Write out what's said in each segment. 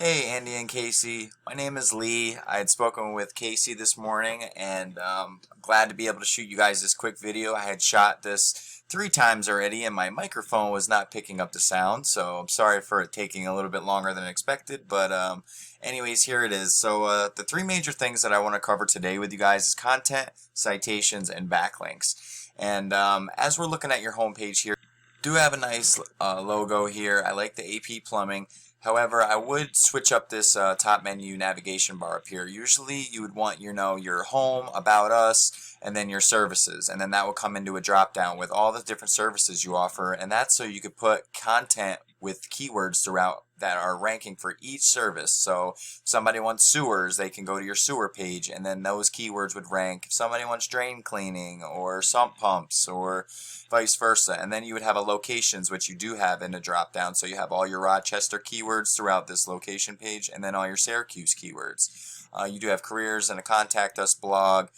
Hey, Andy and Casey. My name is Lee. I had spoken with Casey this morning, and I'm glad to be able to shoot you guys this quick video. I had shot this 3 times already, and my microphone was not picking up the sound, so I'm sorry for it taking a little bit longer than expected. But anyways, here it is. So the 3 major things that I want to cover today with you guys is content, citations, and backlinks. And as we're looking at your homepage here, do have a nice logo here. I like the AP plumbing. However, I would switch up this top menu navigation bar up here. Usually you would want your home, about us, and then your services, and then that will come into a drop down with all the different services you offer, and that's so you could put content with keywords throughout that are ranking for each service. So if somebody wants sewers, they can go to your sewer page, and then those keywords would rank. If somebody wants drain cleaning or sump pumps or vice versa, and then you would have a locations, which you do have in the drop down. So you have all your Rochester keywords throughout this location page, and then all your Syracuse keywords. You do have careers and a contact us blog,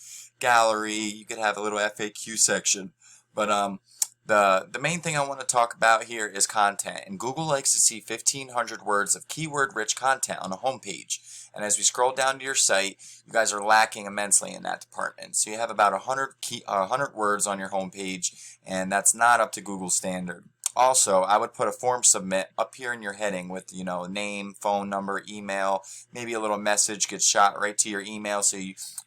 gallery. You could have a little FAQ section, but the main thing I want to talk about here is content, and Google likes to see 1,500 words of keyword-rich content on a homepage. And as we scroll down to your site, you guys are lacking immensely in that department. So you have about 100 words on your homepage, and that's not up to Google standard. Also, I would put a form submit up here in your heading with, name, phone number, email, maybe a little message gets shot right to your email. So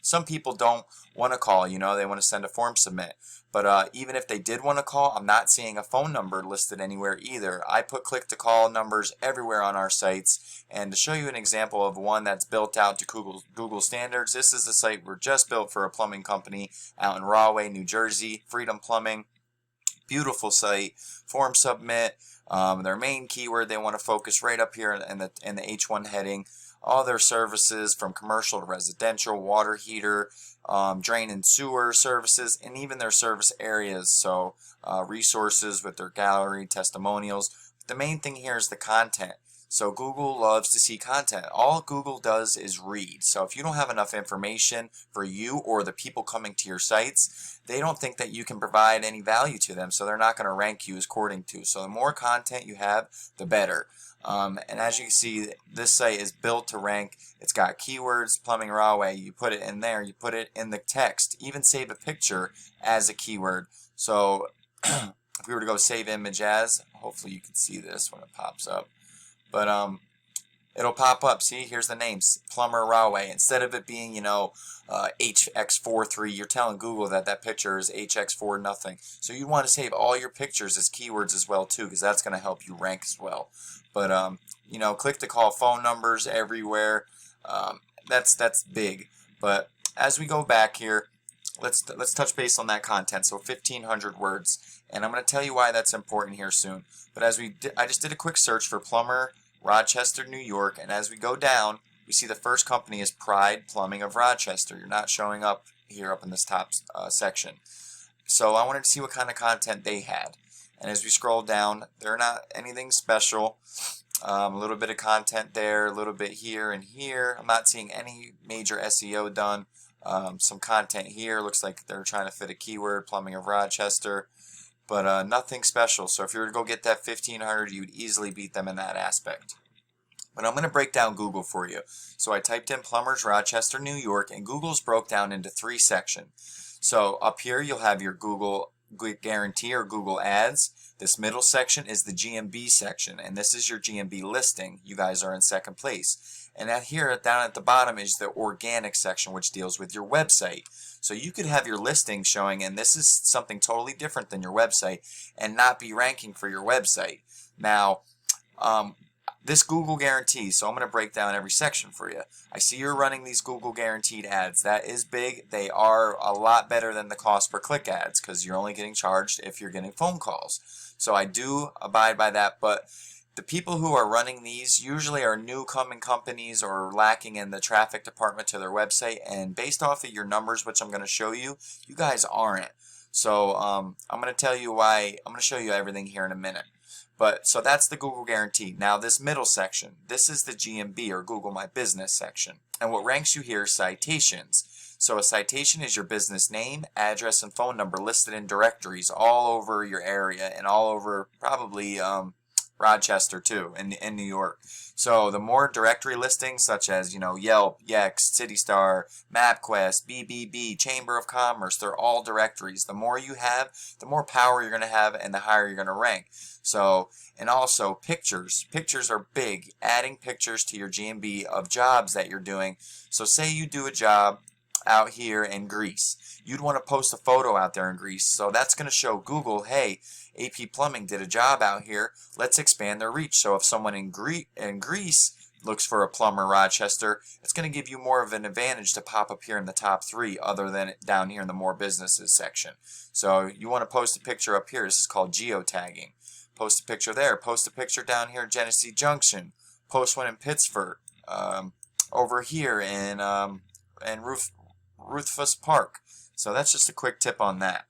some people don't want to call, they want to send a form submit. But even if they did want to call, I'm not seeing a phone number listed anywhere either. I put click to call numbers everywhere on our sites. And to show you an example of one that's built out to Google standards, this is a site we're just built for a plumbing company out in Rahway, New Jersey, Freedom Plumbing. Beautiful site. Form submit. Their main keyword they want to focus right up here in the H1 heading. All their services from commercial to residential, water heater, drain and sewer services, and even their service areas. So resources with their gallery, testimonials. The main thing here is the content. So Google loves to see content. All Google does is read. So if you don't have enough information for you or the people coming to your sites, they don't think that you can provide any value to them, so they're not going to rank you according to. So the more content you have, the better. And as you can see, this site is built to rank. It's got keywords, plumbing Rahway. You put it in there. You put it in the text. Even save a picture as a keyword. So if we were to go save image as, hopefully you can see this when it pops up. But it'll pop up. See, here's the names, Plumber Rahway. Instead of it being, HX43, you're telling Google that picture is HX4 nothing. So you want to save all your pictures as keywords as well too, because that's going to help you rank as well. But click to call phone numbers everywhere. That's big. But as we go back here, let's touch base on that content. So 1,500 words, and I'm going to tell you why that's important here soon. But I just did a quick search for plumber Rochester, New York, and as we go down, we see the first company is Pride Plumbing of Rochester. You're not showing up here up in this top section. So I wanted to see what kind of content they had. And as we scroll down, they're not anything special. A little bit of content there, a little bit here and here. I'm not seeing any major SEO done. Some content here. Looks like they're trying to fit a keyword, Plumbing of Rochester. But nothing special. So if you were to go get that 1,500, you would easily beat them in that aspect. But I'm going to break down Google for you. So I typed in Plumbers Rochester, New York, and Google's broke down into 3 sections. So up here you'll have your Google Guarantee or Google Ads. This middle section is the GMB section, and this is your GMB listing. You guys are in second place. And here down at the bottom is the organic section, which deals with your website. So you could have your listing showing, and this is something totally different than your website, and not be ranking for your website. Now, this Google Guarantee, so I'm going to break down every section for you. I see you're running these Google Guaranteed ads. That is big. They are a lot better than the cost per click ads because you're only getting charged if you're getting phone calls. So I do abide by that, but the people who are running these usually are new coming companies or lacking in the traffic department to their website, and based off of your numbers, which I'm going to show you, you guys aren't. So I'm going to tell you why. I'm going to show you everything here in a minute. But so that's the Google Guarantee. Now this middle section, this is the GMB or Google My Business section. And what ranks you here is citations. So a citation is your business name, address, and phone number listed in directories all over your area and all over probably Rochester too, in New York. So the more directory listings such as, Yelp, Yext, CityStar, MapQuest, BBB, Chamber of Commerce, they're all directories. The more you have, the more power you're going to have and the higher you're going to rank. So, and also pictures. Pictures are big. Adding pictures to your GMB of jobs that you're doing. So say you do a job out here in Greece. You'd want to post a photo out there in Greece. So that's going to show Google, hey, AP Plumbing did a job out here. Let's expand their reach. So if someone in Greece looks for a plumber Rochester, it's going to give you more of an advantage to pop up here in the top 3 other than down here in the more businesses section. So you want to post a picture up here. This is called geotagging. Post a picture there. Post a picture down here in Genesee Junction. Post one in Pittsford. Over here in Ruthfus Park. So that's just a quick tip on that.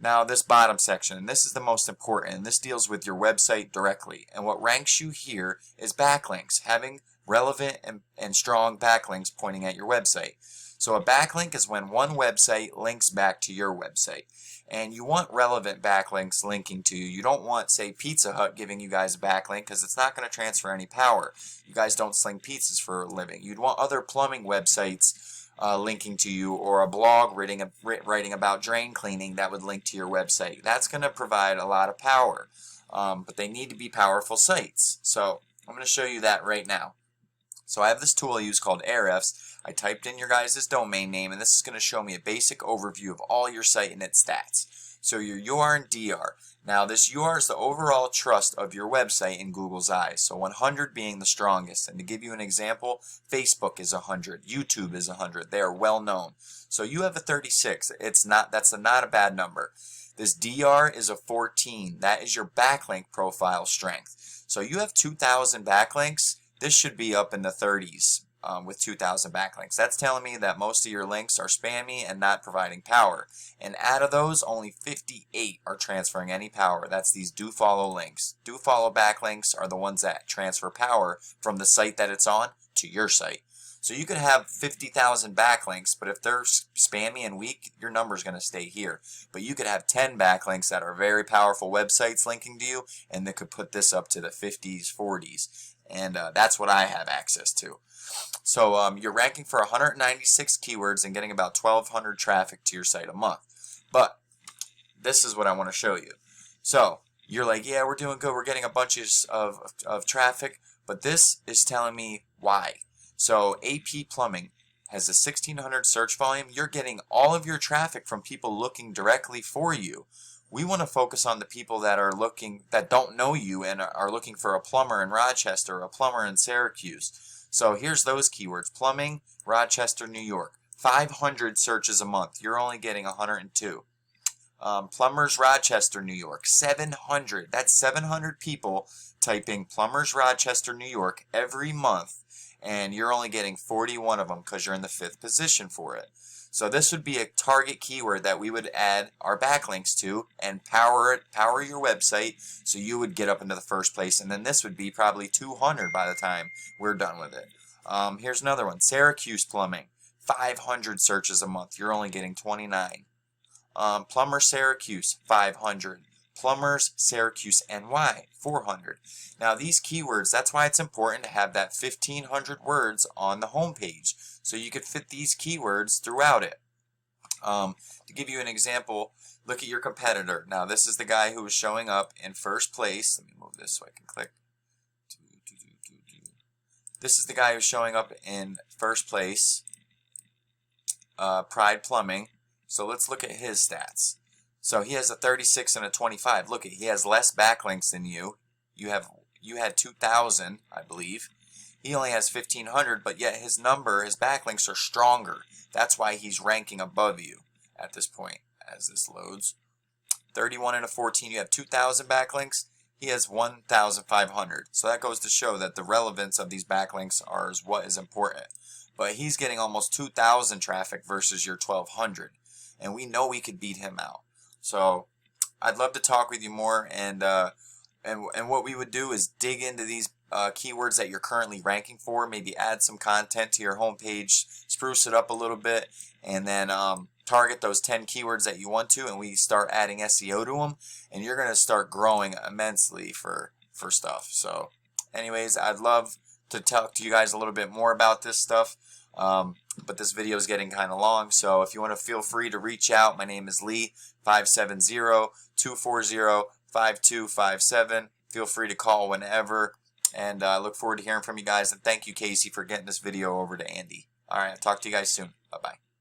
Now this bottom section, and this is the most important, and this deals with your website directly. And what ranks you here is backlinks, having relevant and strong backlinks pointing at your website. So a backlink is when one website links back to your website. And you want relevant backlinks linking to you. You don't want, say, Pizza Hut giving you guys a backlink because it's not going to transfer any power. You guys don't sling pizzas for a living. You'd want other plumbing websites linking to you, or a blog writing about drain cleaning that would link to your website. That's going to provide a lot of power, but they need to be powerful sites. So I'm going to show you that right now. So I have this tool I use called Ahrefs. I typed in your guys' domain name, and this is going to show me a basic overview of all your site and its stats. So your UR and DR. Now this UR is the overall trust of your website in Google's eyes. So 100 being the strongest. And to give you an example, Facebook is 100, YouTube is 100. They are well known. So you have a 36. That's not a bad number. This DR is a 14. That is your backlink profile strength. So you have 2,000 backlinks. This should be up in the 30s. With 2,000 backlinks. That's telling me that most of your links are spammy and not providing power. And out of those, only 58 are transferring any power. That's these do follow links. Do follow backlinks are the ones that transfer power from the site that it's on to your site. So you could have 50,000 backlinks, but if they're spammy and weak, your number's going to stay here. But you could have 10 backlinks that are very powerful websites linking to you, and they could put this up to the 50s, 40s. And that's what I have access to. So you're ranking for 196 keywords and getting about 1,200 traffic to your site a month. But this is what I want to show you. So you're like, yeah, we're doing good. We're getting a bunch of traffic. But this is telling me why. So AP Plumbing has a 1,600 search volume. You're getting all of your traffic from people looking directly for you. We want to focus on the people that are looking, that don't know you and are looking for a plumber in Rochester or a plumber in Syracuse. So here's those keywords. Plumbing, Rochester, New York. 500 searches a month. You're only getting 102. Plumbers, Rochester, New York. 700. That's 700 people typing Plumbers, Rochester, New York every month. And you're only getting 41 of them because you're in the 5th position for it. So this would be a target keyword that we would add our backlinks to and power your website so you would get up into the 1st place. And then this would be probably 200 by the time we're done with it. Here's another one. Syracuse Plumbing. 500 searches a month. You're only getting 29. Plumber Syracuse. 500. Plumbers Syracuse NY. 400. Now these keywords, that's why it's important to have that 1,500 words on the home page. So you could fit these keywords throughout it. To give you an example, look at your competitor. Now this is the guy who was showing up in 1st place. Let me move this so I can click. This is the guy who's showing up in 1st place, Pride Plumbing. So let's look at his stats. So he has a 36 and a 25. Look, he has less backlinks than you. You had 2,000, I believe. He only has 1,500, but yet his backlinks are stronger. That's why he's ranking above you at this point as this loads. 31 and a 14, you have 2,000 backlinks. He has 1,500. So that goes to show that the relevance of these backlinks is what is important. But he's getting almost 2,000 traffic versus your 1,200. And we know we could beat him out. So I'd love to talk with you more, and what we would do is dig into these keywords that you're currently ranking for, maybe add some content to your homepage, spruce it up a little bit, and then target those 10 keywords that you want to, and we start adding SEO to them, and you're going to start growing immensely for stuff. So anyways, I'd love to talk to you guys a little bit more about this stuff. But this video is getting kind of long, so if you want to, feel free to reach out. My name is Lee, 570-240-5257. Feel free to call whenever, and I look forward to hearing from you guys. And thank you, Casey, for getting this video over to Andy. All right, I'll talk to you guys soon. Bye-bye.